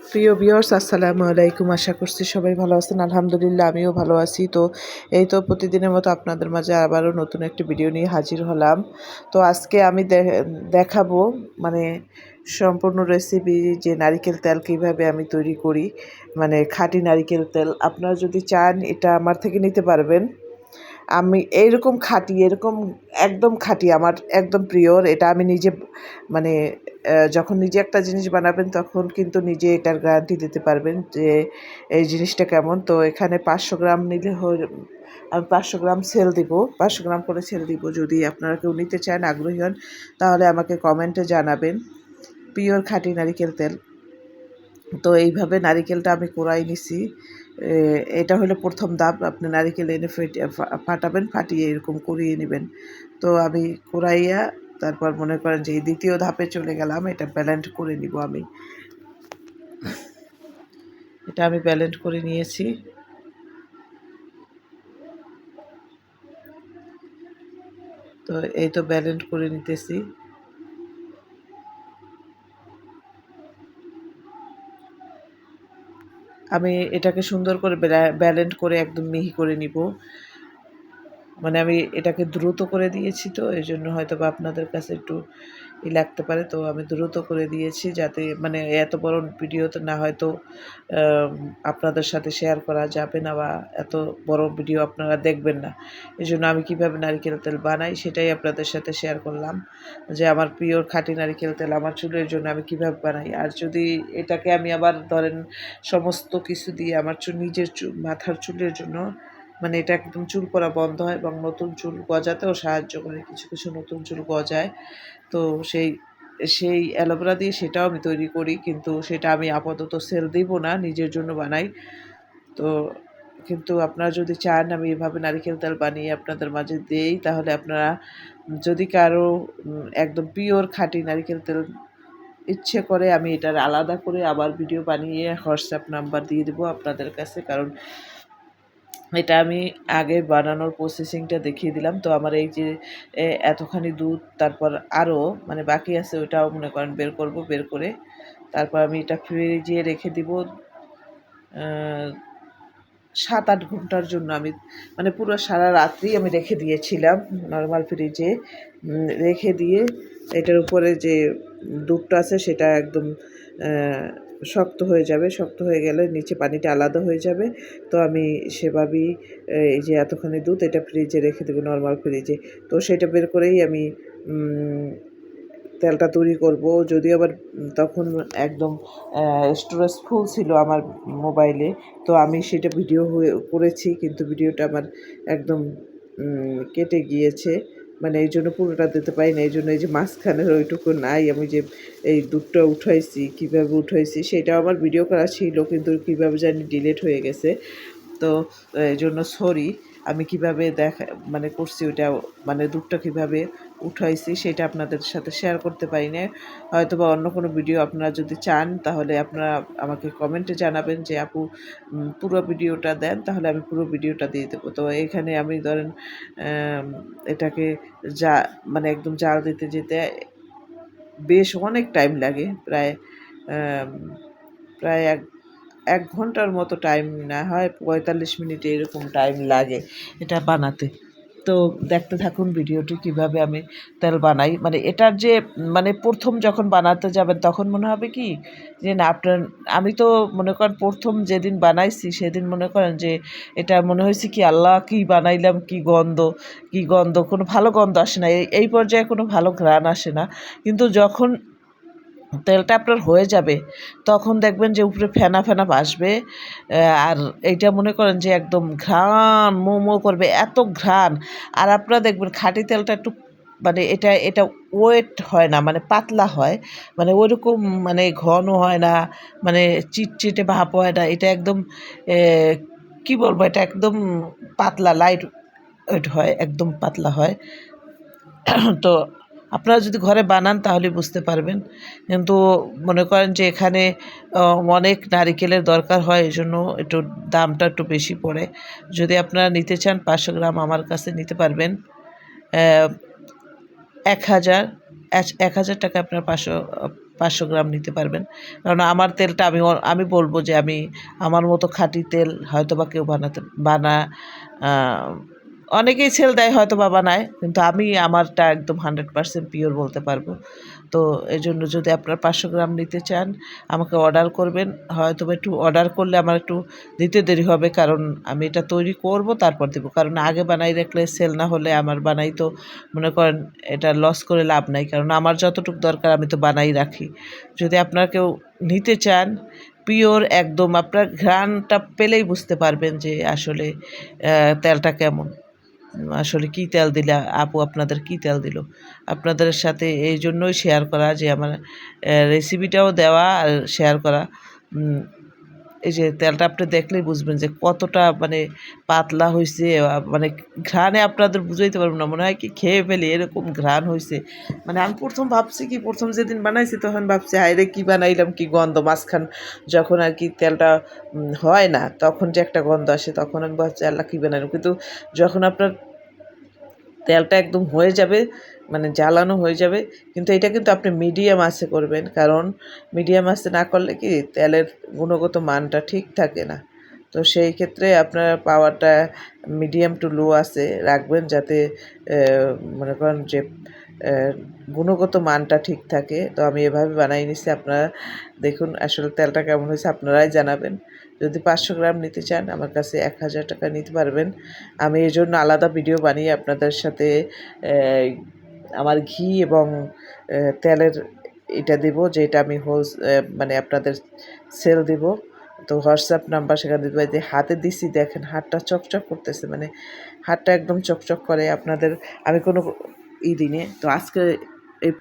প্রিয় ভিউয়ার্স, আসসালামু আলাইকুম। আশা করছি সবাই ভালো আছেন। আলহামদুলিল্লাহ আমিও ভালো আছি। তো এই তো প্রতিদিনের মতো আপনাদের মাঝে আবারও নতুন একটি ভিডিও নিয়ে হাজির হলাম। তো আজকে আমি দেখাবো মানে সম্পূর্ণ রেসিপি, যে নারিকেল তেল কীভাবে আমি তৈরি করি, মানে খাঁটি নারিকেল তেল। আপনারা যদি চান এটা আমার থেকে নিতে পারবেন। আমি এইরকম খাঁটি, এরকম একদম খাঁটি, আমার একদম প্রিয়র। এটা আমি নিজে মানে যখন নিজে একটা জিনিস বানাবেন তখন কিন্তু নিজে এটার গ্যারান্টি দিতে পারবেন যে এই জিনিসটা কেমন। তো এখানে 500 গ্রাম নিলে আমি 500 গ্রাম সেল দিব, 500 গ্রাম করে সেল দিব। যদি আপনারা কেউ নিতে চান, আগ্রহী হন, তাহলে আমাকে কমেন্টে জানাবেন। পিওর খাঁটি নারিকেল তেল। তো এইভাবে নারিকেলটা আমি কোড়াই নিছি। এটা হলো প্রথম ধাপ। আপনি নারিকেল এনে ফাটাবেন, ফাটিয়ে এরকম কুড়িয়ে নেবেন। তো আমি কুড়াইয়া তারপর মনে করেন যে এই দ্বিতীয় ধাপে চলে গেলাম। এটা ব্লেন্ড করে নিব আমি। এটা আমি ব্লেন্ড করে নিয়েছি। তো এই তো ব্লেন্ড করে নিতেছি। আমি এটাকে সুন্দর করে ব্লেন্ড করে একদম মিহি করে নিব। মানে আমি এটাকে দ্রুত করে দিয়েছি, তো এই জন্য হয়তো বা আপনাদের কাছে একটু লাগতে পারে। তো আমি দ্রুত করে দিয়েছি যাতে মানে এত বড় ভিডিওতে না, হয়তো আপনাদের সাথে শেয়ার করা যাবে না, বা এত বড় ভিডিও আপনারা দেখবেন না। এই জন্য আমি কীভাবে নারিকেল তেল বানাই সেটাই আপনাদের সাথে শেয়ার করলাম, যে আমার পিওর খাঁটি নারিকেল তেল আমার চুলের জন্য আমি কীভাবে বানাই। আর যদি এটাকে আমি আবার ধরেন সমস্ত কিছু দিয়ে আমার নিজের মাথার চুলের জন্য, মানে এটা একদম চুল পড়া বন্ধ হয় এবং নতুন চুল গজাতেও সাহায্য করে। কিছু কিছু নতুন চুল গজায়। তো সেই সেই অ্যালোভেরা দিয়ে সেটাও আমি তৈরি করি, কিন্তু সেটা আমি আপাতত সেল দিব না, নিজের জন্য বানাই। তো কিন্তু আপনারা যদি চান আমি এভাবে নারিকেল তেল বানিয়ে আপনাদের মাঝে দেই, তাহলে আপনারা যদি কারো একদম পিওর খাঁটি নারিকেল তেল ইচ্ছে করে, আমি এটার আলাদা করে আবার ভিডিও বানিয়ে হোয়াটসঅ্যাপ নাম্বার দিয়ে দেবো আপনাদের কাছে। কারণ এটা আমি আগে বানানোর প্রসেসিংটা দেখিয়ে দিলাম। তো আমার এই যে এতখানি দুধ, তারপর আরও মানে বাকি আছে, ওইটাও মনে করেন বের করব। বের করে তারপর আমি এটা ফ্রিজে রেখে দিব 7-8 ঘন্টার জন্য। আমি মানে পুরো সারা রাত্রি আমি রেখে দিয়েছিলাম নর্মাল ফ্রিজে। রেখে দিয়ে এটার উপরে যে দুধটা আছে সেটা একদম শক্ত হয়ে যাবে। শক্ত হয়ে গেলে নিচে পানিটা আলাদা হয়ে যাবে। তো আমি সেভাবেই এই যে এতখানি দুধ এটা ফ্রিজে রেখে দেবো, নর্মাল ফ্রিজে। তো সেটা বের করেই আমি তেলটা তৈরি করব। যদিও আবার তখন একদম স্টোরেজ ফুল ছিল আমার মোবাইলে। তো আমি সেটা ভিডিও করেছি, কিন্তু ভিডিওটা আমার একদম কেটে গিয়েছে। মানে এই জন্য পুরোটা দিতে পারি না। এই জন্য এই যে মাঝখানের ওইটুকু নাই, আমি যে এই দুধটা উঠাইছি, কীভাবে উঠাইছি সেটাও আমার ভিডিও করা ছিল, কিন্তু কীভাবে জানি ডিলিট হয়ে গেছে। তো এই জন্য সরি। আমি কিভাবে মানে করছি ওইটা, মানে দুধটা কিভাবে উঠাইছি সেটা আপনাদের সাথে শেয়ার করতে পারি না। হয়তো বা অন্য কোনো ভিডিও আপনারা যদি চান, তাহলে আপনারা আমাকে কমেন্টে জানাবেন যে আপু পুরো ভিডিওটা দেন, তাহলে আমি পুরো ভিডিওটা দিয়ে দেবো। তো এখানে আমি ধরেন এটাকে মানে একদম জাল দিতে যেতে বেশ অনেক টাইম লাগে। প্রায় 1 ঘন্টার মতো টাইম, না হয় 45 মিনিট এরকম টাইম লাগে এটা বানাতে। তো দেখতে থাকুন ভিডিওটি কিভাবে আমি তেল বানাই। মানে এটার যে মানে প্রথম যখন বানাতে যাবেন তখন মনে হবে কি যে না আপনার, আমি তো মনে করেন প্রথম যেদিন বানাইছি সেদিন মনে করেন যে এটা মনে হয়েছে কি আল্লাহ কি বানাইলাম, কি গন্ধ, কোনো ভালো গন্ধ আসে না। এই পর্যায়ে কোনো ভালো ঘ্রাণ আসে না। কিন্তু যখন তেলটা আপনার হয়ে যাবে তখন দেখবেন যে উপরে ফেনা ফেনা ভাসবে। আর এইটা মনে করেন যে একদম ঘ্রাণ মো করবে, এত ঘ্রাণ। আর আপনারা দেখবেন খাঁটি তেলটা একটু মানে এটা ওয়েট হয় না, মানে পাতলা হয়, মানে ওইরকম মানে ঘন হয় না, মানে চিটচিটে ভাব হয় না। এটা একদম কি বলবো, এটা একদম পাতলা লাইট ওয়েট হয়, একদম পাতলা হয়। তো আপনারা যদি ঘরে বানান তাহলে বুঝতে পারবেন। কিন্তু মনে করেন যে এখানে অনেক নারিকেলের দরকার হয়, এই জন্য একটু দামটা একটু বেশি পড়ে। যদি আপনারা নিতে চান 500 গ্রাম আমার কাছে নিতে পারবেন 1000 ৳১,০০০ আপনার ৫০০ গ্রাম নিতে পারবেন। কারণ আমার তেলটা আমি বলব যে আমি আমার মতো খাঁটি তেল হয়তোবা কেউ বানা আ অনেকেই সেল দেয় হয়তোবা বানায়। কিন্তু আমি আমারটা একদম 100% পিওর বলতে পারবো। তো এজন্য যদি আপনারা ৫০০ গ্রাম নিতে চান, আমাকে অর্ডার করবেন। হয়তোবা একটু অর্ডার করলে আমার একটু দিতে দেরি হবে, কারণ আমি এটা তৈরি করব তারপর দিব। কারণ আগে বানাই রাখলে সেল না হলে আমার বানাই তো মনে করেন এটা লস করে লাভ নাই। কারণ আমার যতটুকু দরকার আমি তো বানাই রাখি। যদি আপনারা কেউ নিতে চান, পিওর একদম আপনার ঘ্রাণটা পেলেই বুঝতে পারবেন যে আসলে তেলটা কেমন। আসলে কী তেল দিলে আপু আপনাদের কী তেল দিল। আপনাদের সাথে এই জন্যই শেয়ার করা যে আমার রেসিপিটাও দেওয়া আর শেয়ার করা। এই যে তেলটা আপনি দেখলেই বুঝবেন যে কতটা মানে পাতলা হইছে, মানে ঘ্রাণে আপনাদের বুঝাইতে পারব না। মনে হয় কি খেয়ে ফেলি এরকম ঘ্রাণ হইছে। মানে আমি ১ম ভাবছি কি ১ম যেদিন বানাইছি তখন ভাবছি হায়রে কি বানাইলাম, কি গন্ধ। মাঝখান যখন আর কি তেলটা হয় না তখন যে একটা গন্ধ আসে তখন আমি ভাবছি আল্লাহ কি বানাইলাম। কিন্তু যখন আপনার তেলটা একদম হয়ে যাবে, মানে জ্বালানো হয়ে যাবে, কিন্তু এটা কিন্তু আপনি মিডিয়াম আঁচে করবেন। কারণ মিডিয়াম আঁচে না করলে কি তেলের গুণগত মানটা ঠিক থাকে না। তো সেই ক্ষেত্রে আপনার পাওয়ারটা মিডিয়াম টু লো আঁচে রাখবেন, যাতে মনে করেন যে গুণগত মানটা ঠিক থাকে। তো আমি এভাবে বানাই নিছি। আপনারা দেখুন আসলে তেলটা কেমন হয়েছে আপনারাই জানাবেন। যদি ৫০০ গ্রাম নিতে চান আমার কাছে ৳১,০০০ নিতে পারবেন। আমি এজন্য আলাদা ভিডিও বানিয়ে আপনাদের সাথে আমার ঘি এবং তেলের এটা দিব, যেটা আমি মানে আপনাদের সেল দিব। তো হোয়াটসঅ্যাপ নাম্বার সেখানে দিতে পারি। যে হাতে দিছি দেখেন হাতটা চকচক করতেছে, মানে হাতটা একদম চকচক করে। আপনাদের আমি কোনো দিইনি। তো আজকে এই